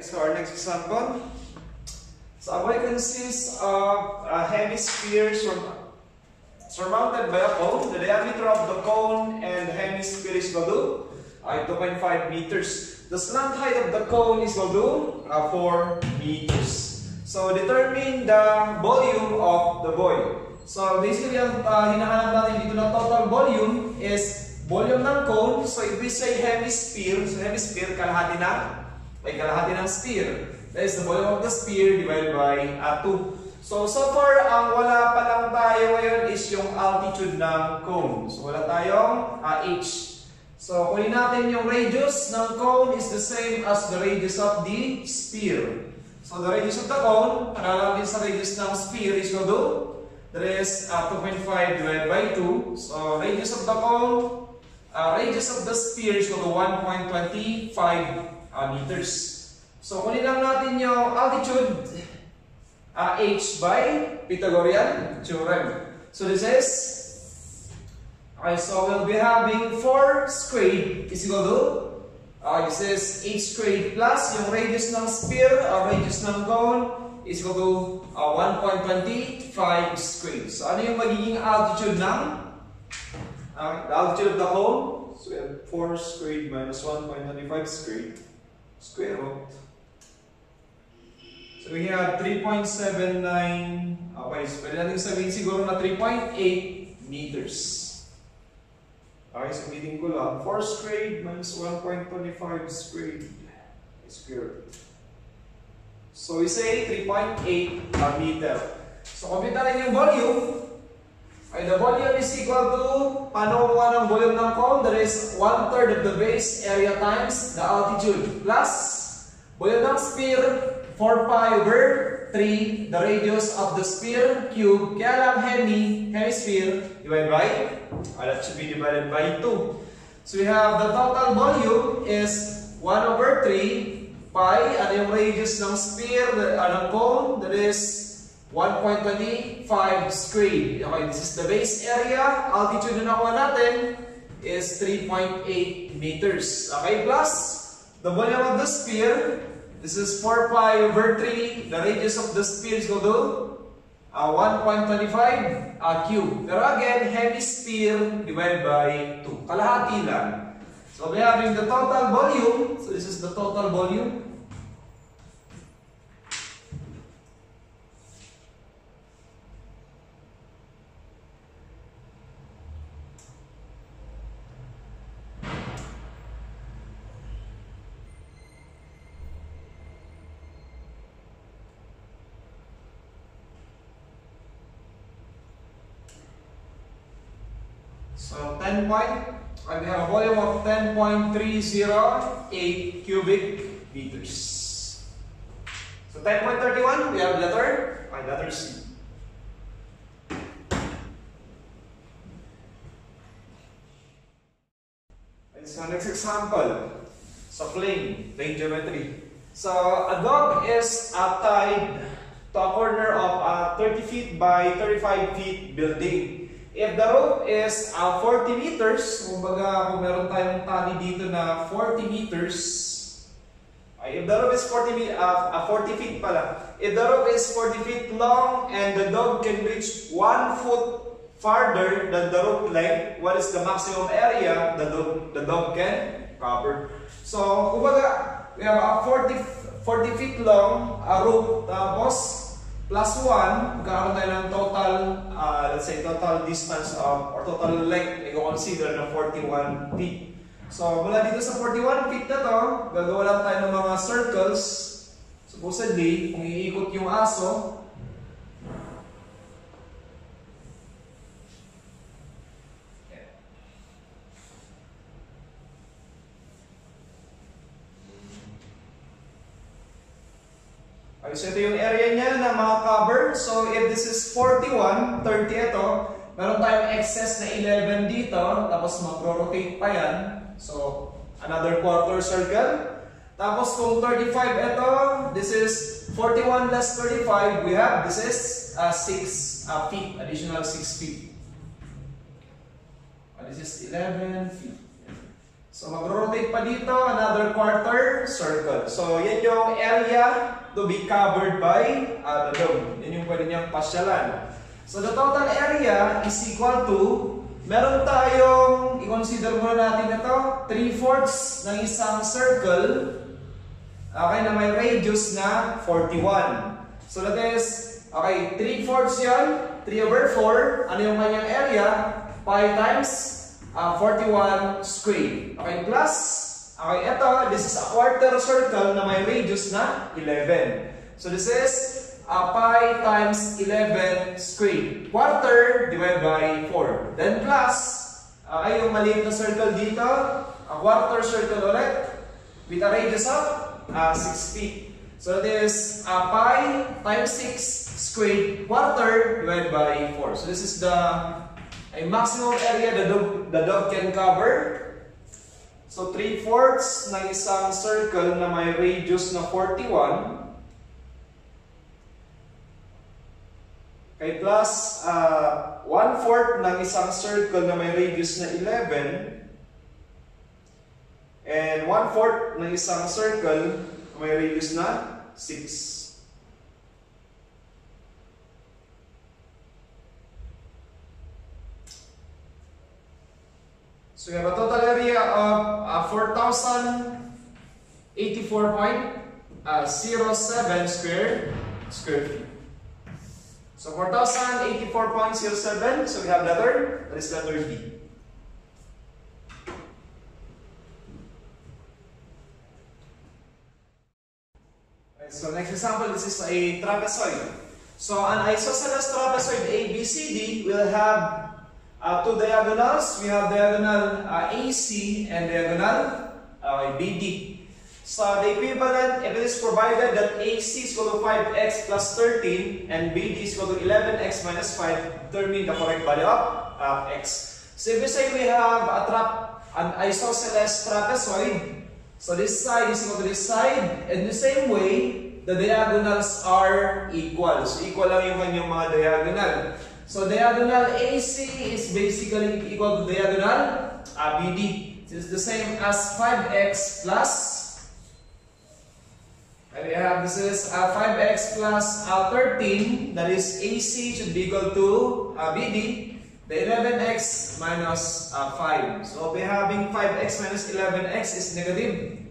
So our next example. So a body consists of a hemisphere surmounted by a cone. The diameter of the cone and the hemisphere is equal to 2.5 meters. The slant height of the cone is equal to 4 meters. So determine the volume of the void. So basically, ang hinahanap natin dito na total volume is volume ng cone. So if we say hemisphere, so hemisphere kalahati ng sphere. That is the volume of the sphere divided by 2. So far, ang wala pa lang tayo ngayon is yung altitude ng cone. So wala tayong h. So kunin natin yung radius ng cone is the same as the radius of the sphere. So the radius of the cone, parallel din sa radius ng sphere is equal to, that is 2.5 divided by 2. So radius of the cone, radius of the sphere is equal to 1.25 meters. So kunin lang natin yung altitude h by Pythagorean theorem. So this is, okay, so we'll be having 4 squared is equal to, this is h squared plus yung radius ng sphere, radius ng cone is equal to 1.25 squared. So ano yung magiging altitude ng the altitude of the cone? So we have 4 squared minus 1.25 squared square root. So we have 3.79, okay, so pwede natin sabihin siguro na 3.8 meters. Okay, so ulitin ko lang, 4 squared minus 1.25 squared square root. So we say 3.8 meter. So compute natin yung volume. Okay, the volume is equal to, paano kumuha ng volume ng cone? That is 1/3 of the base area times the altitude plus volume ng sphere 4 pi over 3, the radius of the sphere cube, kaya lang hemisphere, divided by, that should be divided by 2. So we have the total volume is 1 over 3 pi, ano yung radius ng sphere, ng cone, that is 1.25 squared. Okay, this is the base area, altitude na nakuha natin is 3.8 meters. Okay, plus the volume of the sphere, this is 4 pi over 3. The radius of the sphere is equal to 1.25 cube. Pero again, hemisphere divided by 2. Kalahati lang. So we having the total volume. So this is the total volume. So we have a volume of 10.308 cubic meters. So 10.31, we have letter C. And so next example, so plane geometry. So a dog is tied to a corner of a 30 feet by 35 feet building. If the rope is 40 meters, kumbaga kung meron tayong tali dito na 40 meters, if the rope is 40 feet pala. If the rope is 40 feet long and the dog can reach 1 foot farther than the rope length, what is the maximum area the dog can cover? So, kumbaga, we have a 40 feet long rope, tapos plus 1, magkakaroon tayo ng total, let's say total distance or total length, i-consider na 41 feet. So, mula dito sa 41 feet na to, gagawa lang tayo ng mga circles. Supposedly, kung iikot yung aso, so ito yung area niya na maka-cover. So if this is 41, 30 ito, meron tayong excess na 11 dito, tapos mag-rotate pa yan. So another quarter circle. Tapos kung 35 ito, this is 41 less 35, we have, this is 6 feet, additional 6 feet. This is 11 feet. So magro-rotate pa dito, another quarter circle. So yan yung area to be covered by the dome. Yan yung pwede niyang pasyalan. So the total area is equal to, meron tayong, i-consider muna natin ito, 3/4 ng isang circle, okay, na may radius na 41. So that is, okay, 3/4 yan, 3/4, ano yung kanyang area? Pi times 41 squared. Okay, plus, okay, ito, this is a quarter circle na may radius na 11. So this is pi times 11 squared. Quarter divided by 4. Then plus, okay, yung maliit na circle dito, a quarter circle ulit, with a radius of 6 feet. So that is pi times 6 squared, quarter divided by 4. So this is the maximum area the dog can cover. So 3/4 ng isang circle na may radius na 41. Okay, plus 1/4 ng isang circle na may radius na 11. And 1/4 ng isang circle na may radius na 6. So we have a total area of 4,084.07 square feet. So 4,084.07, so we have letter, that is letter B. Okay, so next example, this is a trapezoid. So an isosceles trapezoid ABCD will have two diagonals. We have diagonal AC and diagonal BD. So the equivalent, if it is provided that AC is equal to 5x plus 13 and BD is equal to 11x minus 5, determine the correct value of x. So if we say we have an isosceles trapezoid, so this side is equal to this side, and the same way, the diagonals are equal. So equal lang yung kanyang mga diagonal. So diagonal AC is basically equal to diagonal BD. It's the same as 5x plus, and we have this is 5x plus 13, that is AC should be equal to BD, the 11x minus 5. So we're having 5x minus 11x is negative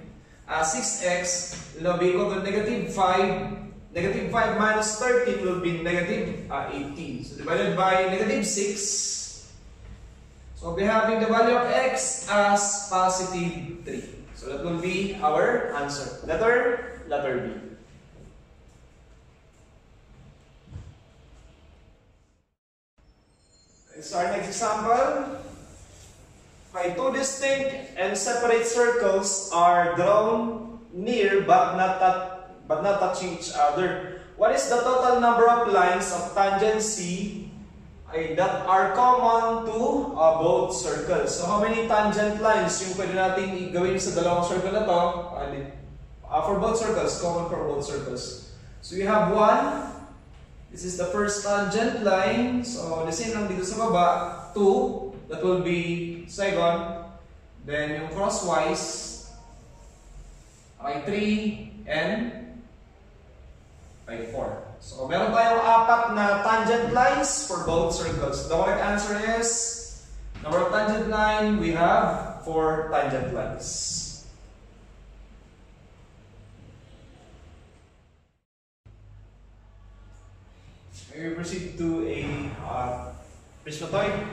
6x will be equal to negative 5. Negative 5 minus 13 will be negative 18. So divided by negative 6. So we'll be having the value of x as positive 3. So that will be our answer. Letter B. So our next example. Okay, two distinct and separate circles are drawn near but not touching each other. What is the total number of lines of tangency that are common to both circles? So how many tangent lines yung pwede natin gawin sa dalawang circle na to? For both circles, common for both circles. So we have one. This is the first tangent line. So the same lang dito sa baba. 2. That will be second. Then yung crosswise. Okay, 3 and 4. So, meron tayong 4 na tangent lines for both circles. The correct answer is, number of tangent line, we have 4 tangent lines. We proceed to a prismatoid.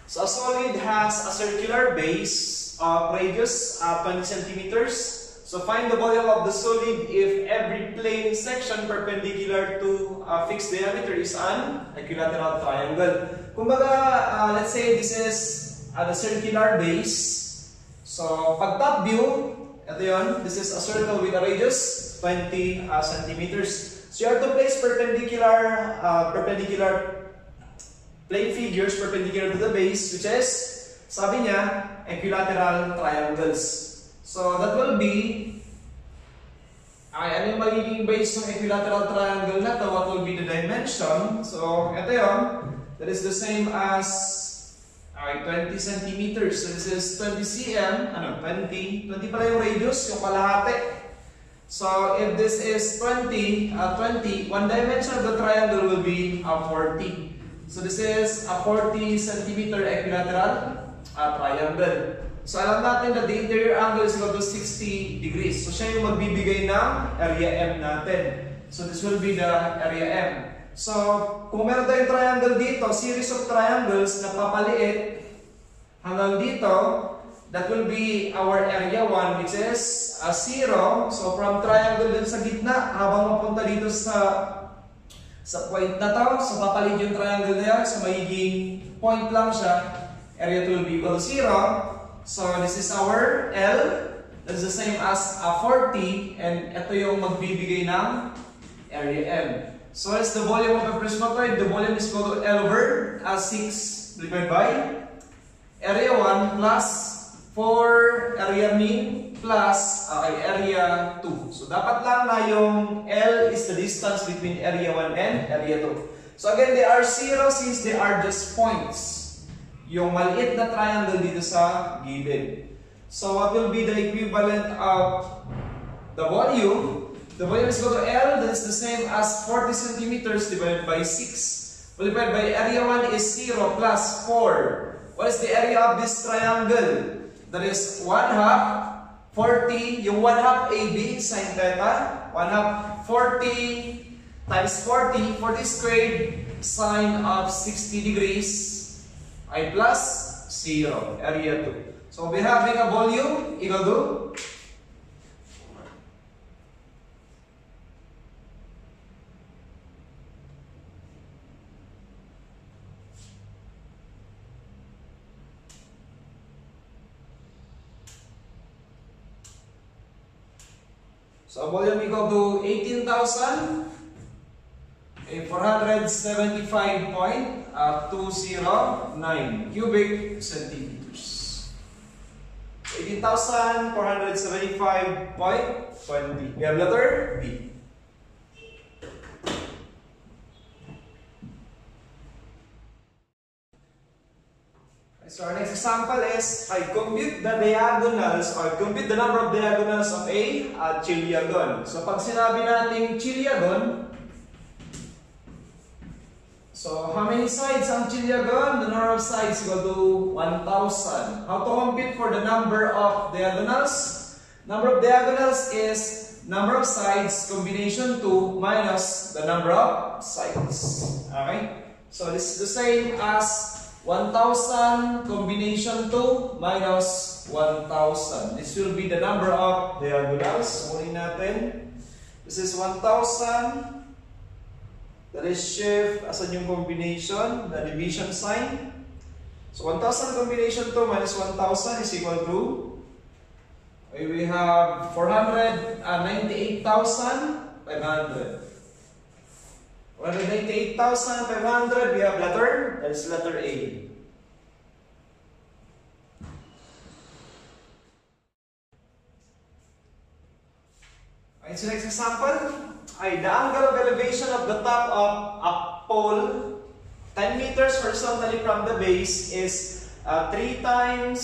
So, a solid has a circular base of radius 20 centimeters. So find the volume of the solid if every plane section perpendicular to a fixed diameter is an equilateral triangle. Kumbaga, let's say this is the circular base. So pag top view, ito yun, this is a circle with a radius 20 centimeters. So you have to place perpendicular plane figures perpendicular to the base, which is, sabi niya, equilateral triangles. So that will be, ano yung magiging base ng equilateral triangle na to? What will be the dimension? So ito yun, that is the same as ay 20 centimeters. So this is 20 cm, 20 pala yung radius, yung kalahati. So if this is 20, one dimension of the triangle will be 40. So this is a 40 centimeter equilateral triangle. So alam natin that the interior angle is equal to 60 degrees. So siya yung magbibigay ng area M natin. So this will be the area M. So kung meron tayong triangle dito, series of triangles na papaliit hanggang dito, that will be our area 1, which is 0. So from triangle dun sa gitna habang mapunta dito sa point na to, so papalit yung triangle na yan, so magiging point lang siya. Area 2 will be equal to 0. So this is our L. That's the same as 40, and ito yung magbibigay ng area M. So what is the volume of a prismatoid? The volume is equal to L over 6 divided by area 1 plus 4 area mean plus area 2. So dapat lang na yung L is the distance between area 1 and area 2. So again, they are 0 since they are just points. Yung maliit na triangle dito sa given. So what will be the equivalent of the volume? The volume is equal to L, that is the same as 40 centimeters divided by 6. Multiplied by area 1 is 0 plus 4. What is the area of this triangle? That is 1/2 40, yung 1/2 AB sin theta, 1/2 40 times 40 squared sine of 60 degrees ay plus 0, area 2. So we're having a volume equal to So volume equal to 18,475.209 cubic centimeters. 18,475.20. We have letter B. So our next example is I compute the diagonals or compute the number of diagonals of a chiliagon. So pag sinabi natin chiliagon, so how many sides ang chiliagon? The number of sides equal to 1,000. How to compute for the number of diagonals? Number of diagonals is number of sides combination 2 minus the number of sides. Okay? So this is the same as 1,000 combination 2 minus 1,000. This will be the number of diagonals. Unin natin. This is 1,000. That is shift. Asan yung combination? The division sign. So 1,000 combination 2 minus 1,000 is equal to, we have 498,500. 198,500, we have letter, that is letter A. Alright, so next example, the angle of elevation of the top of a pole 10 meters horizontally from the base is 3 times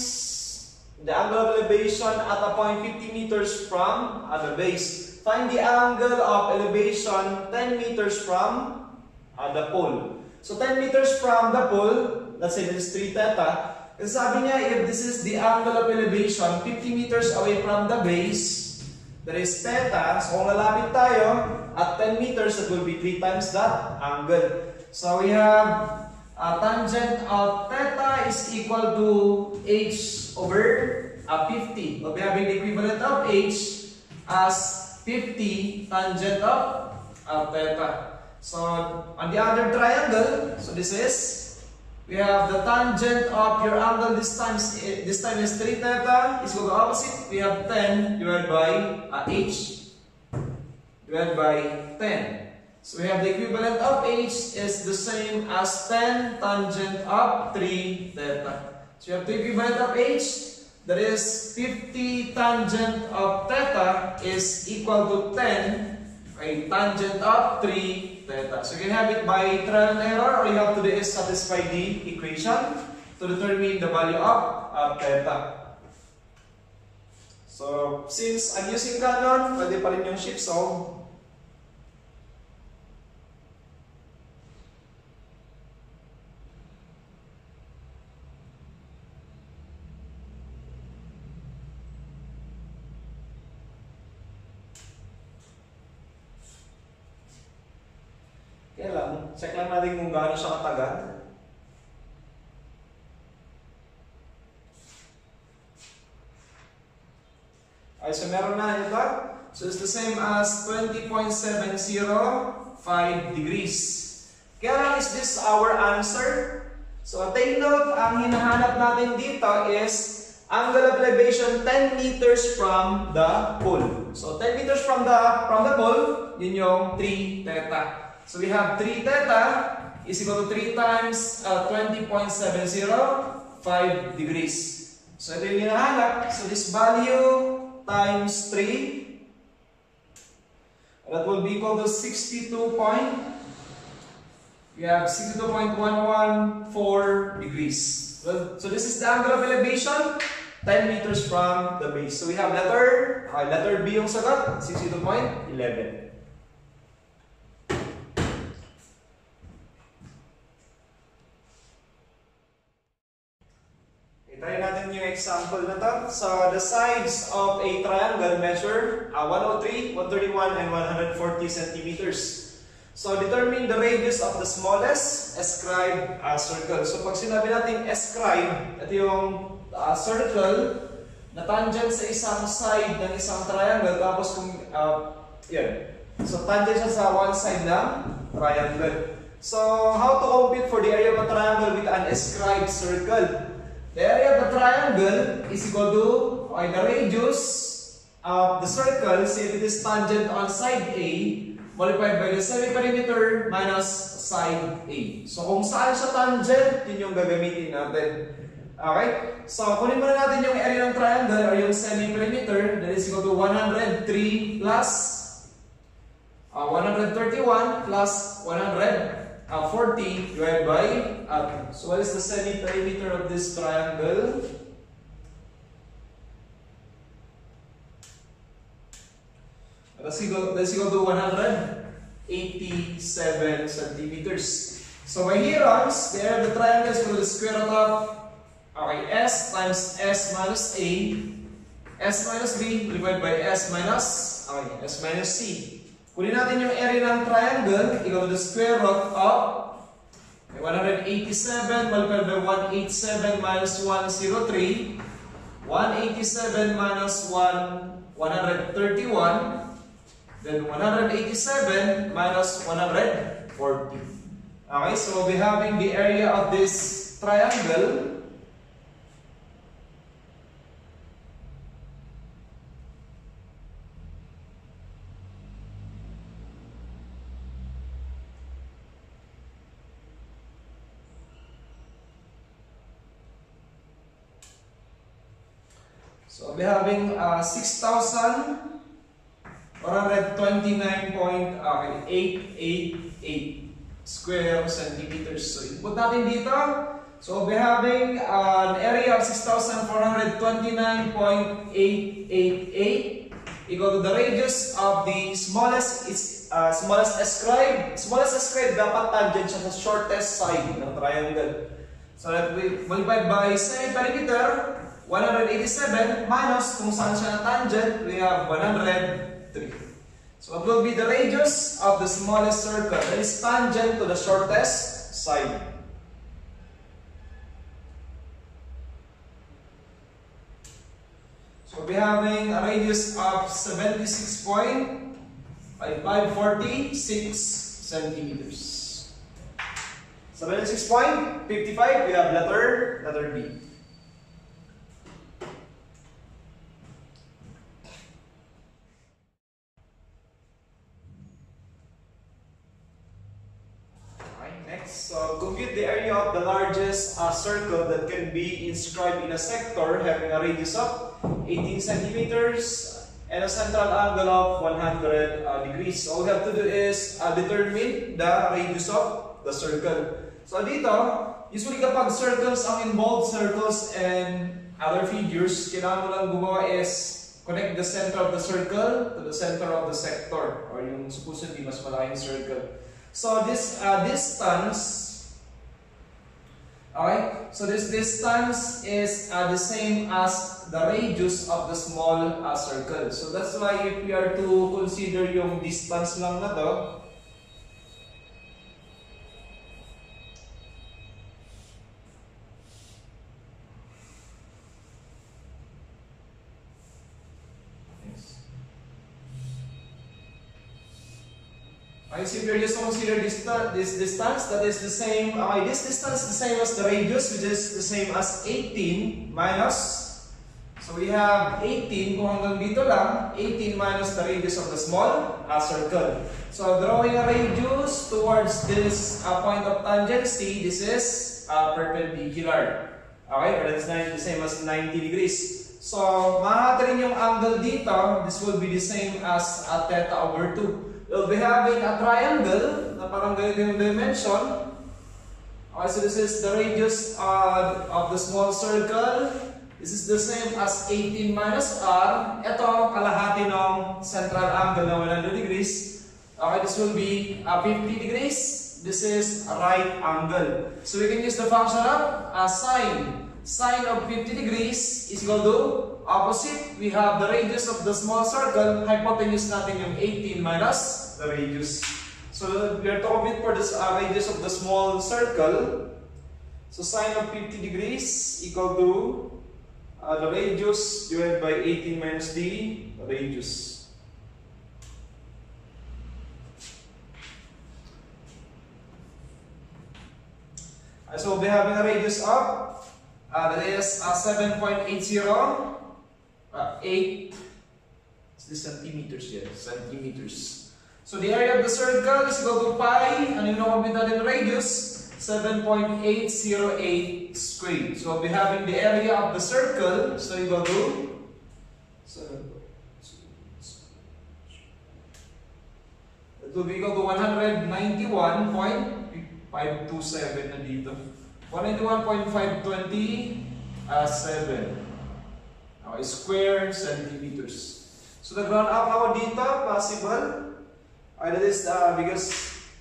the angle of elevation at a point 50 meters from the base. Find the angle of elevation 10 meters from the pole. So 10 meters from the pole, let's say this is 3 theta. Kasi sabi niya, if this is the angle of elevation 50 meters away from the base, that is theta. So kung lalapit tayo at 10 meters, that will be 3 times that angle. So we have tangent of theta is equal to h over 50. We'll be having the equivalent of h as 50 tangent of theta. So on the other triangle, so this is, we have the tangent of your angle this time is 3 theta is equal to opposite. We have 10 divided by h divided by 10. So we have the equivalent of h is the same as 10 tangent of 3 theta. So we have the equivalent of h. That is 50 tangent of theta is equal to 10 tangent of 3 theta. So you can have it by trial and error, or you have to do is satisfy the equation. to determine the value of theta. So, since I'm using Canon, pwede pa rin yung Shipsaw. Kaya lang, check lang natin kung gaano siya katagal. Okay, so meron na ito. So it's the same as 20.705 degrees. Kaya lang, is this our answer? So take note, ang hinahanap natin dito is angle of elevation 10 meters from the pole. So 10 meters from the pole, yun yung 3 theta. So we have 3 theta is equal to 3 times 20.705 degrees. So ito yung hinahanap. So this value times 3, that will be equal to 62. We have 62.114 degrees. Well, so this is the angle of elevation 10 meters from the base. So we have letter B yung sagot, 62.11. Try natin yung example na to. So, the sides of a triangle measure 103, 131, and 140 centimeters. So, determine the radius of the smallest ascribed circle. So, pag sinabi natin ascribe, ito yung circle na tangent sa isang side ng isang triangle. Tapos, kung, yan. So, tangent siya sa one side ng triangle. So, how to compute for the area of a triangle with an ascribed circle? The area of the triangle is equal to the radius of the circle, say if it is tangent on side A, multiplied by the semi-perimeter minus side A. So kung saan siya tangent, yun yung gagamitin natin. Okay? So kunin muna natin yung area ng triangle or yung semi-perimeter, that is equal to 103 plus 131 plus 140 divided by 2. So what is the semi-perimeter of this triangle? That's equal to 187 centimeters. So by here on, the area of the triangle is equal to the square root of S times S minus A, S minus B divided by S minus C. Kunin natin yung area ng triangle, equal to the square root of 187 multiplied by 187 minus 103, 187 minus 131, then 187 minus 140. Okay, so we're having the area of this triangle. So we're having 6,129.888 square centimeters. So input natin dito. So we're having an area of 6,429.888 equal to the radius of the smallest ascribed. Smallest ascribed dapat tangent siya sa shortest side ng triangle. So that we multiplied by semi-perimeter 187 minus kung saan siya na tangent, we have 103. So what will be the radius of the smallest circle that is tangent to the shortest side? So we're having a radius of 76.546 centimeters. 76.55, we have letter B. So, compute the area of the largest circle that can be inscribed in a sector having a radius of 18 centimeters and a central angle of 100 degrees. So, all we have to do is determine the radius of the circle. So, dito, usually kapag circles ang involved, circles and other figures, kailangan mo lang gumawa is connect the center of the circle to the center of the sector, or yung supposedly mas malaking circle. So this distance, okay, so this distance is the same as the radius of the small circle. So that's why if we are to consider yung distance lang na to, okay, so if you're just consider this distance, that is the same, okay, this distance is the same as the radius, which is the same as 18 minus, so we have 18, kung hanggang dito lang, 18 minus the radius of the small circle. So drawing a radius towards this point of tangency, this is perpendicular. Okay, or that's the same as 90 degrees. So makakita rin yung angle dito, this will be the same as theta over 2. We'll be having a triangle na parang ganito yung dimension. Okay, so this is the radius of the small circle. This is the same as 18 minus r. Ito, kalahati ng central angle na 100 degrees. Okay, this will be 50 degrees. This is a right angle. So we can use the function of sine. Sine of 50 degrees is equal to opposite. We have the radius of the small circle. Hypotenuse natin yung 18 minus the radius. So we are to compute for this radius of the small circle. So sine of 50 degrees equal to the radius divided by 18 minus the radius. So we'll be having a radius of that is 7.80. 8 is this centimeters here? Centimeters. So the area of the circle is equal to pi, and you know what we done in radius, 7.808 squared. So we'll be having the area of the circle, so equal to 7. It will be equal to 191.527 na dito. 191.527 square centimeters. So the ground up ako dito, possible. That is because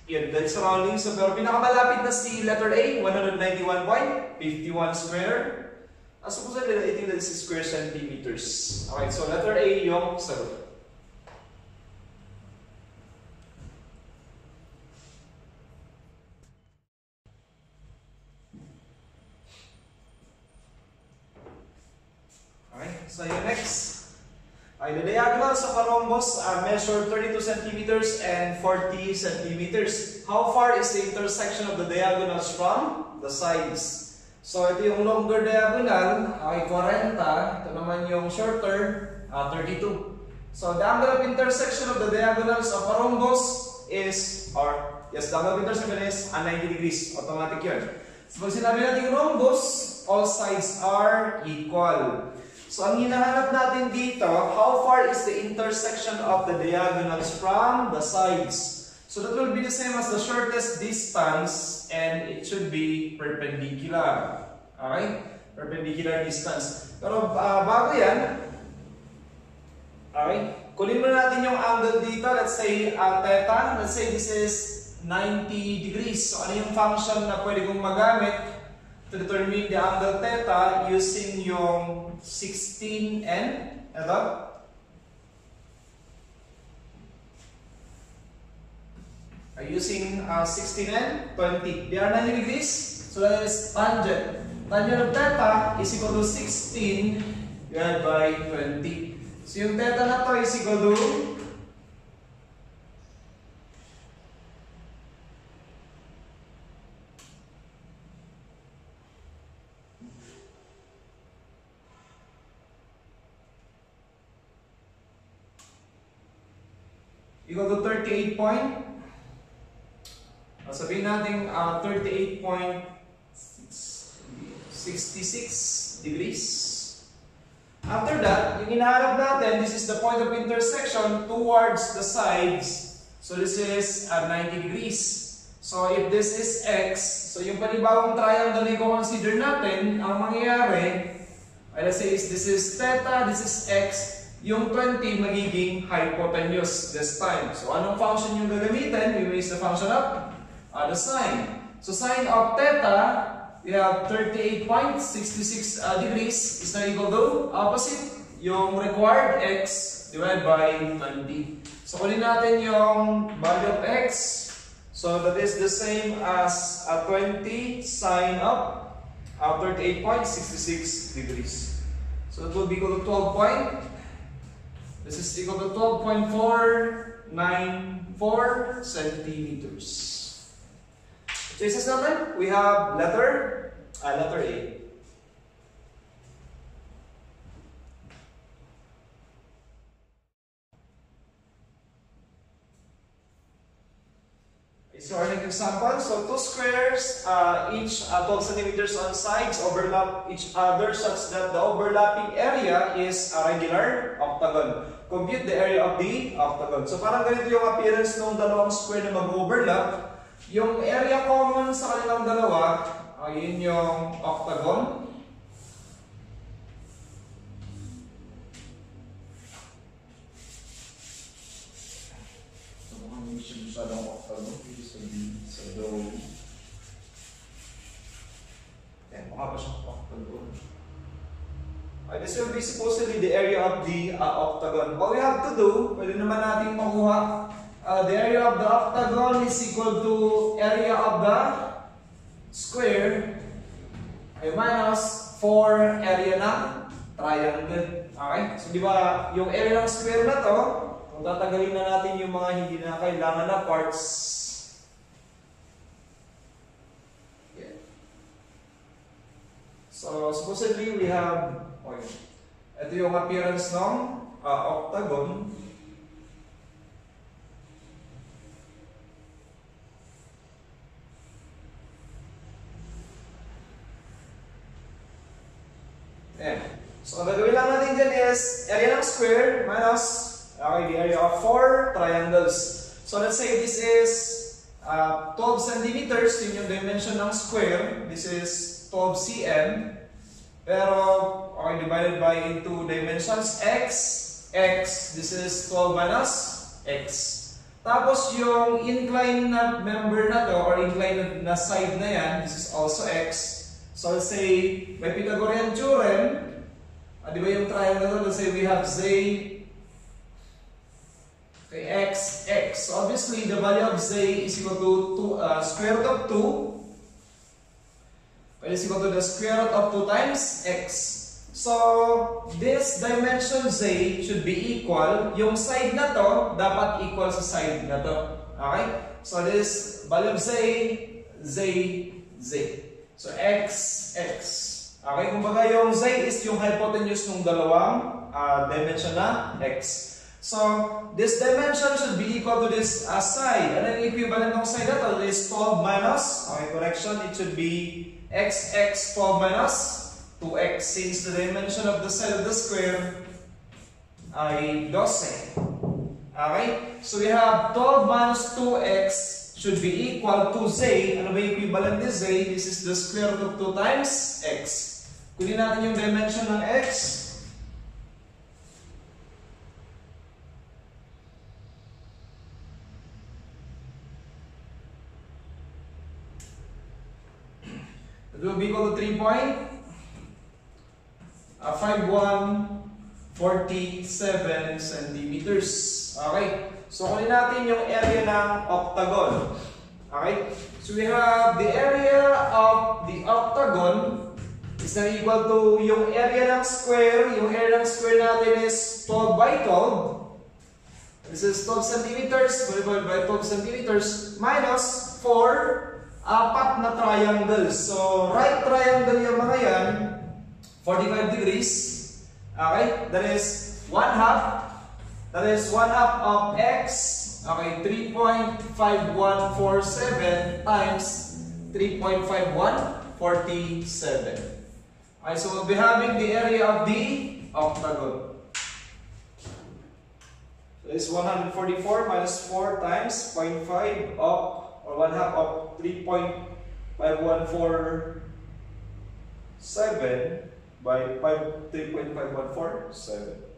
yan, dahil surroundings. So, pero pinakamalapit na si letter A, 191.51 square. Supposedly, I think that is square centimeters. Okay, so letter A yung sagot. So yung next, the diagonals of a rhombus measure 32 centimeters and 40 centimeters. How far is the intersection of the diagonals from the sides? So ito yung longer diagonal, ay 40. Ito naman yung shorter, 32. So the angle of intersection of the diagonals of a rhombus is, the angle of intersection is 90 degrees. Automatic yun. So pag sinabi natin rhombus, all sides are equal. So, ang hinahanap natin dito, how far is the intersection of the diagonals from the sides? So, that will be the same as the shortest distance, and it should be perpendicular. Okay? Perpendicular distance. Pero, bago yan, okay, kunin muna natin yung angle dito. Let's say, theta. Let's say this is 90 degrees. So, ano yung function na pwede kong magamit to determine the angle theta using yung 16 and ito. Using 16 and 20. They are 90 degrees. So that is tangent. Tangent of theta is equal to 16 divided by 20. So yung theta na to is equal to equal to 38 point. Sabihin natin 38.66 degrees. After that, yung hinahanap natin, this is the point of intersection towards the sides. So this is 90 degrees. So if this is x, So yung panibagong triangle na i-consider natin, ang mangyayari, let's say this is theta, this is x, yung 20 magiging hypotenuse this time. So anong function yung gagamitin? We use the function of the sine. So sine of theta, we have 38.66 degrees is not equal to opposite, yung required x divided by 20. So kunin natin yung value of x. So that is the same as 20 sine of 38.66 degrees. So that will be equal to 12 point. This is equal to 12.494 centimeters. Choices natin, we have letter A. So our next example, so two squares, each 12 centimeters on sides, overlap each other such that the overlapping area is a regular octagon. Compute the area of the octagon. So parang ganito yung appearance ng dalawang square na mag-overlap. Yung area common sa kanilang dalawa, yun yung octagon. This will be supposedly the area of the octagon. All we have to do, pwede naman natin makuha, the area of the octagon is equal to area of the square ay minus 4 area ng triangle. Okay? So di ba, yung area ng square na to, kung tatagalin na natin yung mga hindi na kailangan na parts. Yeah. So supposedly we have, okay, ito yung appearance ng octagon. Ayan. So, ang gagawin lang natin dyan is area ng square minus the area of 4 triangles. So, let's say this is 12 centimeters, yun yung dimension ng square. This is 12 cm. Pero, divided by into dimensions x, this is 12 minus x. Tapos, yung inclined na member na to, or inclined na side na yan, this is also x. So let's say, may Pythagorean theorem, di ba yung triangle, let's say we have z, okay, x. So obviously, the value of z is equal to square root of 2, is equal to the square root of 2 times x. So, this dimension z should be equal, yung side na to, dapat equal sa side na to. Okay? So this value of z. So, x. Okay, kumbaga yung z is yung hypotenuse ng dalawang dimension na x. So, this dimension should be equal to this side. Ano yung equivalent ng side na to? It is 12 minus, okay, correction, it should be x 12 minus 2x since the dimension of the side of the square ay 12. Okay, so we have 12 minus 2x should be equal to z. Ano ba yung equivalent ni z? This is the square root of 2 times x. Kunin natin yung dimension ng x. It will be equal to 3.5147 centimeters. Okay. So, kunin natin yung area ng octagon. Okay? So, we have the area of the octagon is na equal to yung area ng square. Yung area ng square natin is 12 by 12. This is 12 centimeters divided by 12 centimeters minus 4 apat na triangles. So, right triangle yung mga yan, 45 degrees. Okay? That is 1/2. That is 1/2 of x, okay, 3.5147 times 3.5147. Okay, so we'll be having the area of the octagon. So this is 144 minus 4 times 0.5 of, or 1/2 of 3.5147 5,147 by 3.5147.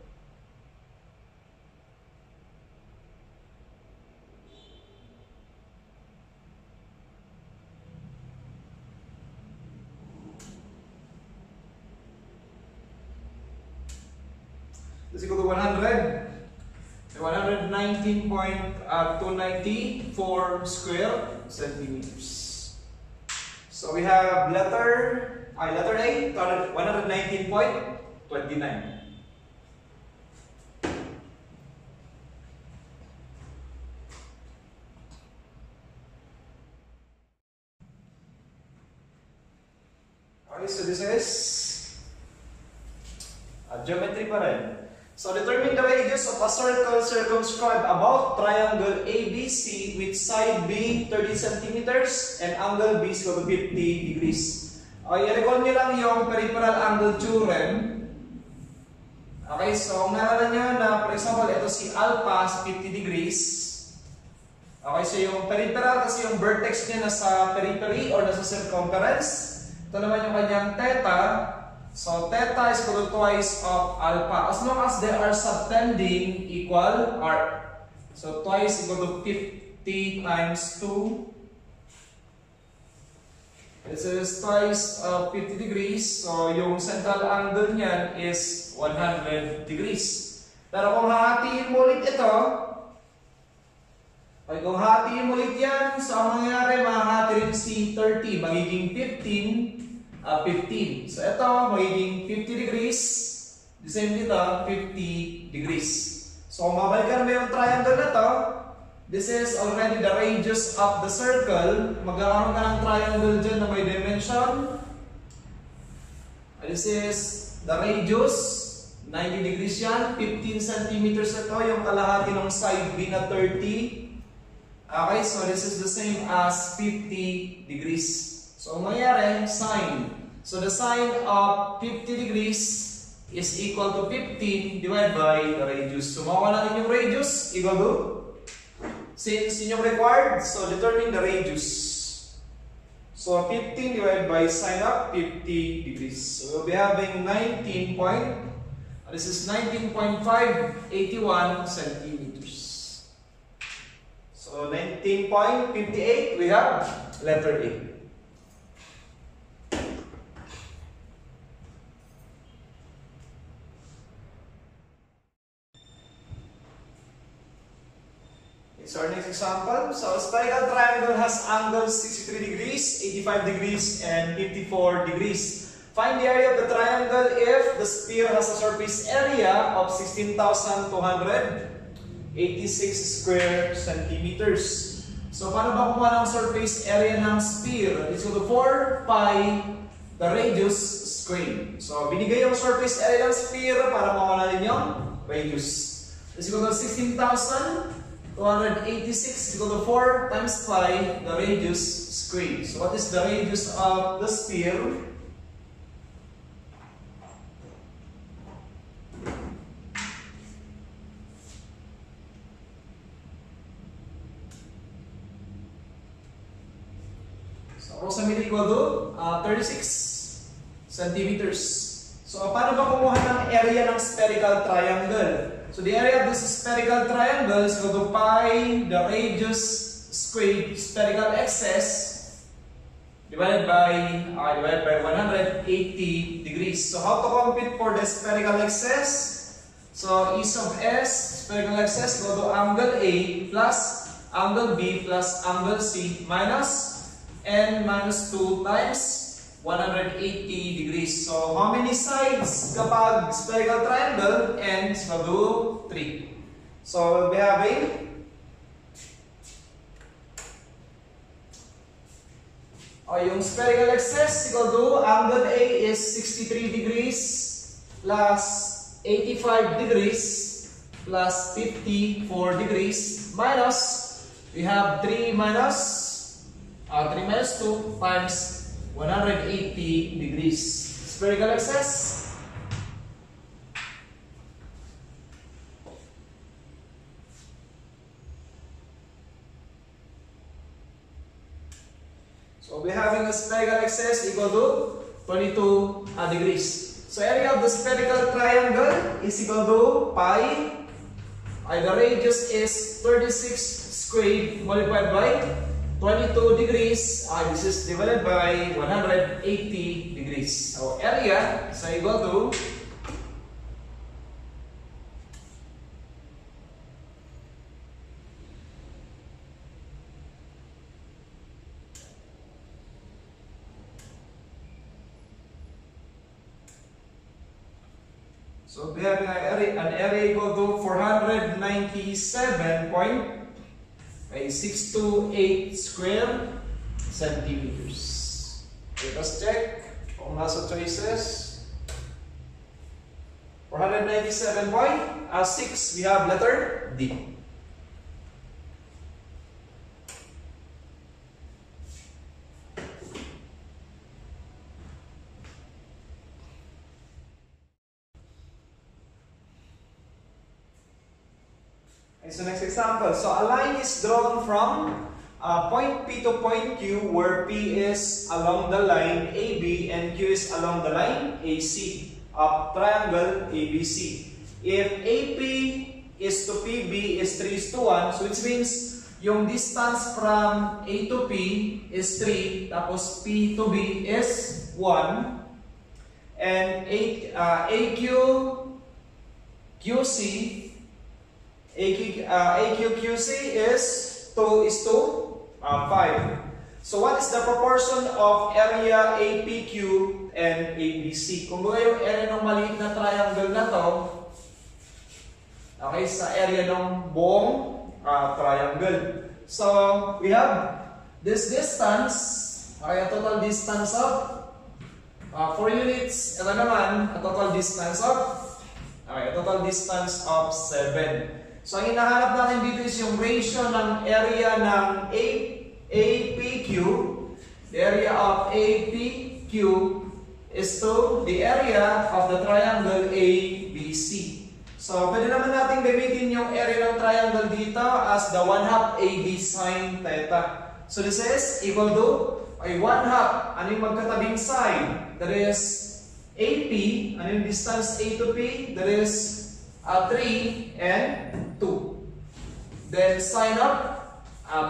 Is equal to 100. 119.294 square centimeters. So we have letter A, 119.29. Okay, so this is geometry pa rin. So determine the radius of a circle circumscribed about triangle ABC with side B 30 centimeters and angle B is equal to 50 degrees. Okay, i-recall nyo lang yung peripheral angle theorem. Okay, so kung naalala nyo na, for example, ito si alpha is 50 degrees. Okay, so yung peripheral kasi yung vertex niya nasa periphery or nasa circumference. Ito naman yung kanyang theta. So theta is equal to twice of alpha as long as they are subtending equal arc. So twice equal to 50 times 2. This is twice 50 degrees. So yung central angle niyan is 100 degrees. Pero kung hahatiin mo ulit ito, ay kung hahatiin mo ulit yan, so ang mangyayari, mahahati rin si 30, magiging 15. 15. So ito, magiging 50 degrees. The same dito, 50 degrees. So kung mabalikan mo yung triangle na to, this is already the radius of the circle. Magkakaroon ka ng triangle dyan na may dimension. This is the radius. 90 degrees yan. 15 centimeters ito, yung kalahati ng side B na 30. Okay, so this is the same as 50 degrees. So, ang mangyari, sine. So, the sine of 50 degrees is equal to 15 divided by the radius. So, makuha natin yung radius, equal to, since yun yung required, so determine the radius. So, 15 divided by sine of 50 degrees. So, we'll be having 19.581 centimeters. So, 19.58, we have letter A. So our next example, so a spherical triangle has angles 63 degrees, 85 degrees, and 54 degrees. Find the area of the triangle if the sphere has a surface area of 16,286 square centimeters. So paano ba kumuha ng surface area ng sphere? It's equal to 4 pi the radius squared. So binigay yung surface area ng sphere para makuha natin yung radius. It's equal to 16,286 equal to 4 times pi the radius squared. So what is the radius of the sphere? So approximately equal to 36 centimeters. So paano ba kumuha ng area ng spherical triangle? So the area of this spherical triangle is equal to pi the radius squared spherical excess divided by 180 degrees. So how to compute for the spherical excess? So E sub S spherical excess equal to angle A plus angle B plus angle C minus n minus 2 times 180 degrees. So, how many sides kapag spherical triangle? N is equal to 3. So, we'll be having yung spherical excess equal to angle A is 63 degrees plus 85 degrees plus 54 degrees minus we have 3 minus 2 times 180 degrees. Spherical excess. So So we're having a spherical axis equal to 22 degrees. So area of the spherical triangle is equal to pi. The radius is 36 squared multiplied by 22 degrees. This is divided by 180 degrees. So area is equal to So we have an area equal to 497.628 square centimeters. Let us check kung nasa choices. 497.6, we have letter D. So next example. So a line is drawn from point P to point Q, where P is along the line AB and Q is along the line AC of triangle ABC. If AP is to PB is 3:1, so which means yung distance from A to P is 3, tapos P to B is 1, and AQQC is 2 is to 5. So what is the proportion of area APQ and ABC? Kung baga yung area ng maliit na triangle na to, okay, sa area ng buong triangle. So we have this distance, okay, a total distance of 4 units. Ito naman, a total distance of 7. So, ang hinahanap natin dito is yung ratio ng area ng APQ. The area of APQ is to the area of the triangle ABC. So, pwede naman natin gamitin yung area ng triangle dito as the 1/2 AD sine theta. So, this is equal to ay 1/2. Ano yung magkatabing side? That is AP. Ano yung distance A to P? That is 3 and 2. Then sine of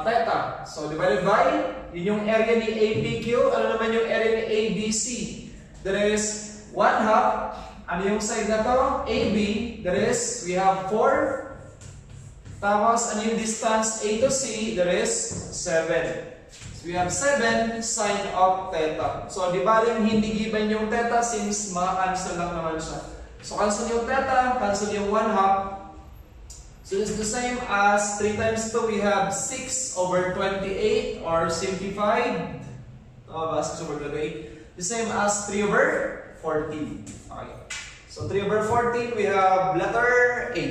theta. So divided by, yun yung area ni APQ. Ano naman yung area ni ABC? That is 1/2. Ano yung side na to? AB. That is, we have 4. Tapos, ano yung distance A to C? That is 7. So we have 7 sine of theta. So di ba hindi given yung theta since maka-cancel lang naman siya. So, cancel yung theta, cancel yung 1/2. So, it's the same as 3 times 2, we have 6/28 or simplified. 6/28. The same as 3/14. Okay. So, 3/14, we have letter A.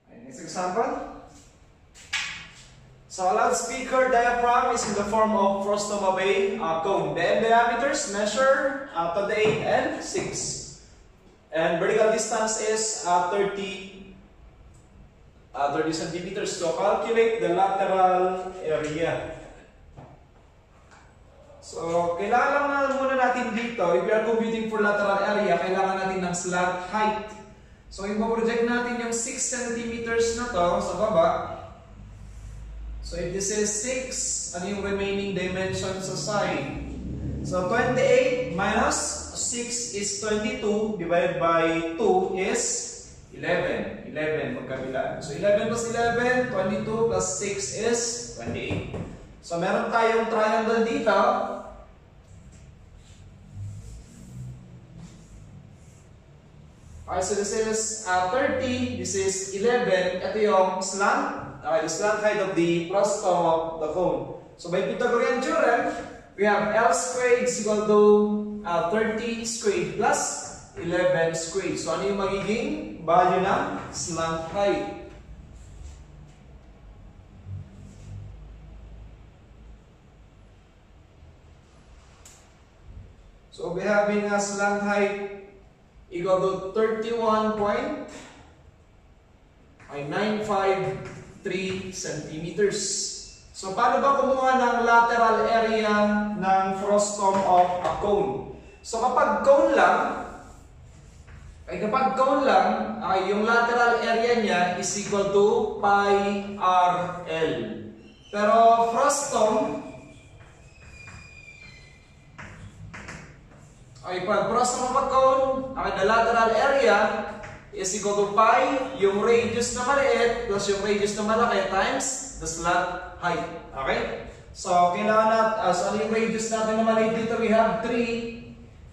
Okay, next example. So a loudspeaker diaphragm is in the form of Frostoma Bay cone. The end diameters measure to the 8 and 6. And vertical distance is 30 centimeters. So calculate the lateral area. So kailangan lang muna natin dito, if we are computing for lateral area, kailangan natin ng slant height. So i-project natin yung 6 centimeters na to sa baba. So if this is 6, ano yung remaining dimension sa side? So 28 minus 6 is 22, divided by 2 is 11. 11 magkabilaan. So 11 plus 11, 22 plus 6 is 28. So meron tayong triangle dito. Okay, so this is 30, this is 11. Ito yung slant. Okay, the slant height of the frostome of the cone. So by Pythagorean theorem, we have L squared is equal to 30 squared plus 11 squared. So ano yung magiging value ng slant height? So we having a slant height equal to 31.5 ay 953 centimeters. So, paano ba kumuha ng lateral area ng frustum of a cone? So, kapag cone lang, yung lateral area niya is equal to pi RL. Pero frustum, pag frustum of a cone, the lateral area is equal to pi, yung radius na maliit plus yung radius na malaki times the slant height. Okay? So, kailangan natin, so ano yung radius natin na maliit dito? We have 3.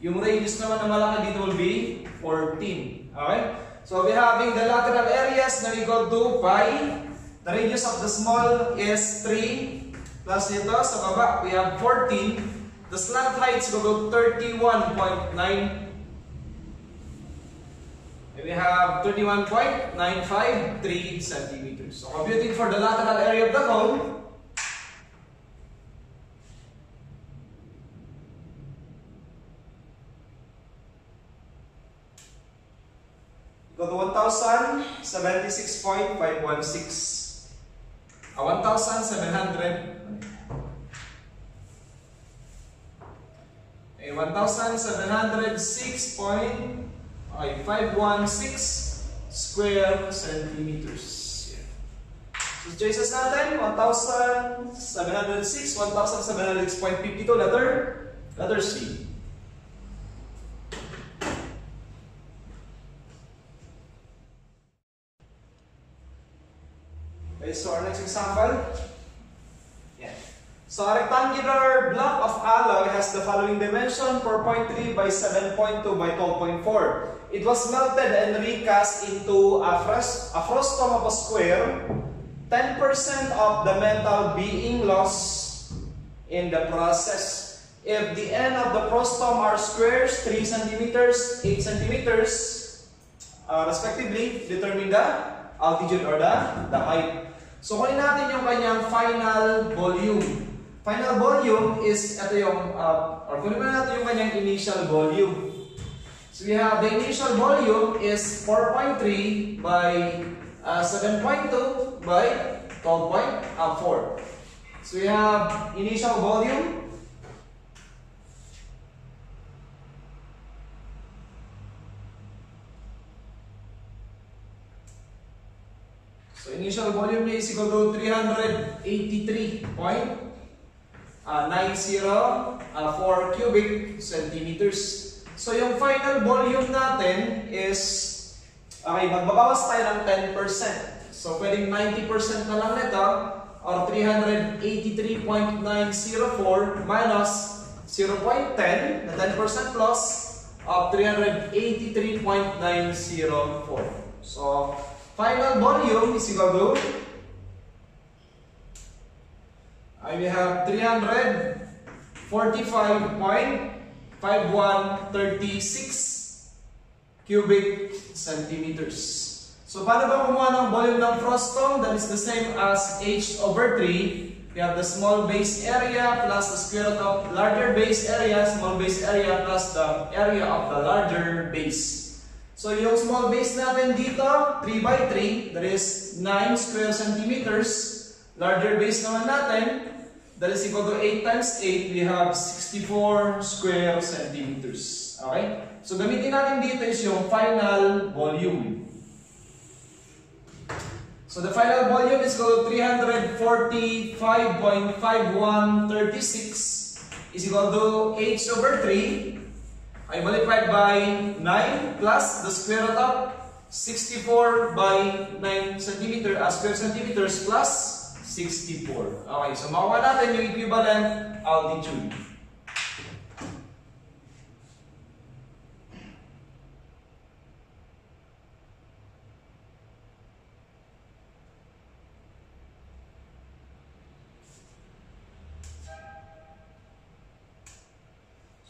Yung radius naman na malaki dito will be 14. Okay? So, we're having the lateral areas na equal to pi. The radius of the small is 3. Plus dito, sa baba, we have 14. The slant height is equal to 31.9. We have 31.953 centimeters. So, computing for the lateral area of the cone, equal to 1,076.516. 1,706.516 square centimeters. Yeah. So, choices natin, 1,706, 1,706.52, letter C. Okay, so our next example. Yeah. So a rectangular block of alloy has the following dimension: 4.3 by 7.2 by 12.4. It was melted and recast into a frustum of a square, 10% of the metal being lost in the process. If the end of the frustum are squares, 3 centimeters, 8 centimeters, respectively, determine the altitude or the height. So, kunin natin yung kanyang final volume. Final volume is, ito yung, or kunin natin yung kanyang initial volume. So, we have the initial volume is 4.3 by 7.2 by 12.4. So, we have initial volume. So, initial volume niya is equal to 383.904 cubic centimeters. So, yung final volume natin is, okay, magbabawas tayo ng 10%. So, pwedeng 90% na lang nito, or 383.904 minus 0.10, na 10% plus of 383.904. So, final volume is equal to, we have 345.5136 cubic centimeters. So, paano ba kumuha ng volume ng frustum? That is the same as h over 3. We have the small base area plus the square root of larger base area, small base area plus the area of the larger base. So, yung small base natin dito, 3 by 3, that is 9 square centimeters. Larger base naman natin, that is equal to 8 times 8, we have 64 square centimeters. Okay? So, gamitin natin dito is yung final volume. So, the final volume is equal to 345.5136 is equal to h over 3. I multiplied by 9 plus the square root of 64 by 9 centimeter, square centimeters plus 64. Okay, so makuha natin yung equivalent altitude.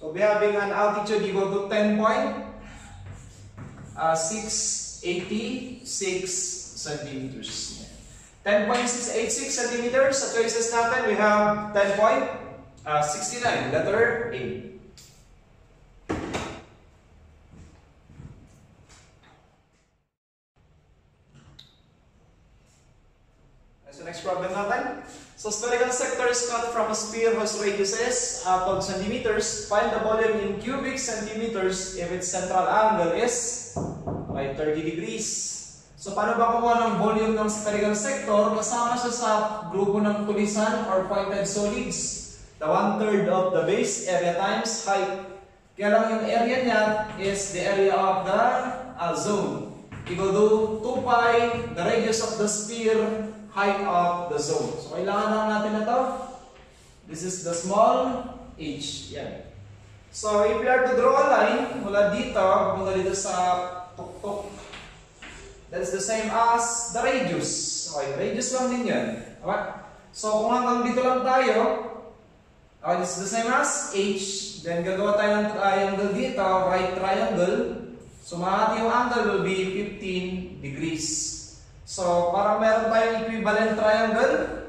So, we having an altitude equal to 10.686 centimeters. 10.686 centimeters. Sa choices natin, we have 10.69, letter A. 12 centimeters. Find the volume in cubic centimeters if its central angle is 30 degrees. So paano ba kumuha ng volume ng spherical sector? Kasama siya sa grupo ng tulisan or pointed solids. The 1/3 of the base area times height. Kaya lang yung area niya is the area of the zone. Equal to 2 pi, the radius of the sphere, height of the zone. So kailangan lang natin na to. This is the small h. Yan. So if we are to draw a line mula dito, mula dito sa tuktok, that's the same as the radius. Okay, radius lang din yan. Okay? So kung hanggang dito lang tayo, okay, this is the same as h. Then gagawa tayo ng triangle dito, right triangle. So mahati yung angle will be 15 degrees. So para meron tayong equivalent triangle,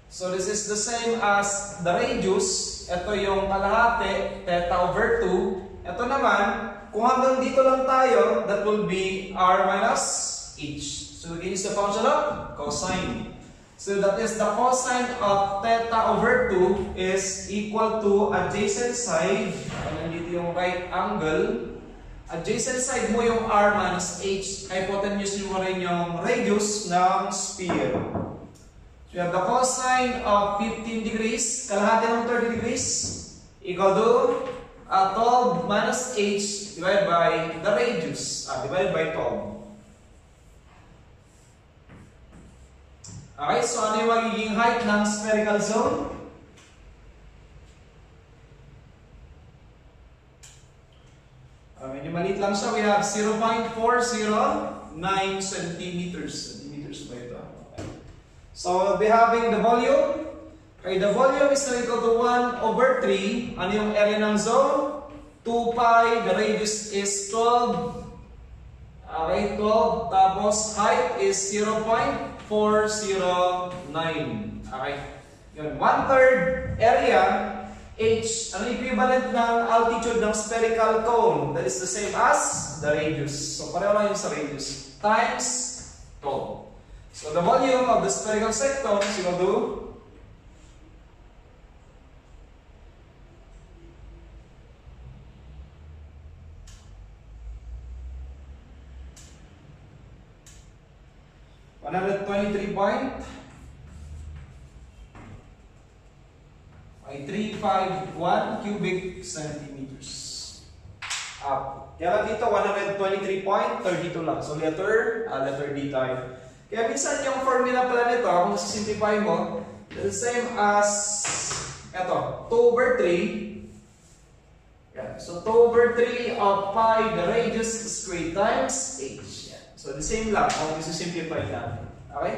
so this is the same as the radius. Ito yung kalahati, theta over 2. Ito naman, kung hanggang dito lang tayo, that will be r minus h. So we can use the function of cosine. So that is the cosine of theta over 2 is equal to adjacent side. Nandito yung right angle. Adjacent side mo yung r minus h. Hypotenuse mo rin yung radius ng sphere. So you have the cosine of 15 degrees, kalahati ng 30 degrees, equal to 12 minus h divided by the radius, divided by 12. Okay, so ano yung magiging height ng spherical zone? Medyo maliit lang siya. We have 0.409 centimeters. Centimeters ba ito? Okay. So we'll be having the volume. Okay, the volume is equal to 1 over 3. Ano yung area ng zone? 2 pi. The radius is 12. Okay, 12. Tapos height is 0.409. Okay. Yun. 1/3 area, h. Ano equivalent ng altitude ng spherical cone? That is the same as the radius. So pareho lang yung sa radius. Times 12. So the volume of the spherical sector is equal to 123.351 cubic centimeters. Kaya lang dito 123.32 lang. So letter D tayo. Kaya minsan yung formula pala nito, kung simplify mo, the same as ito, 2 over 3. Yeah. So 2 over 3 of pi, the radius squared times h. Yeah. So the same lang kung simplify natin. Okay?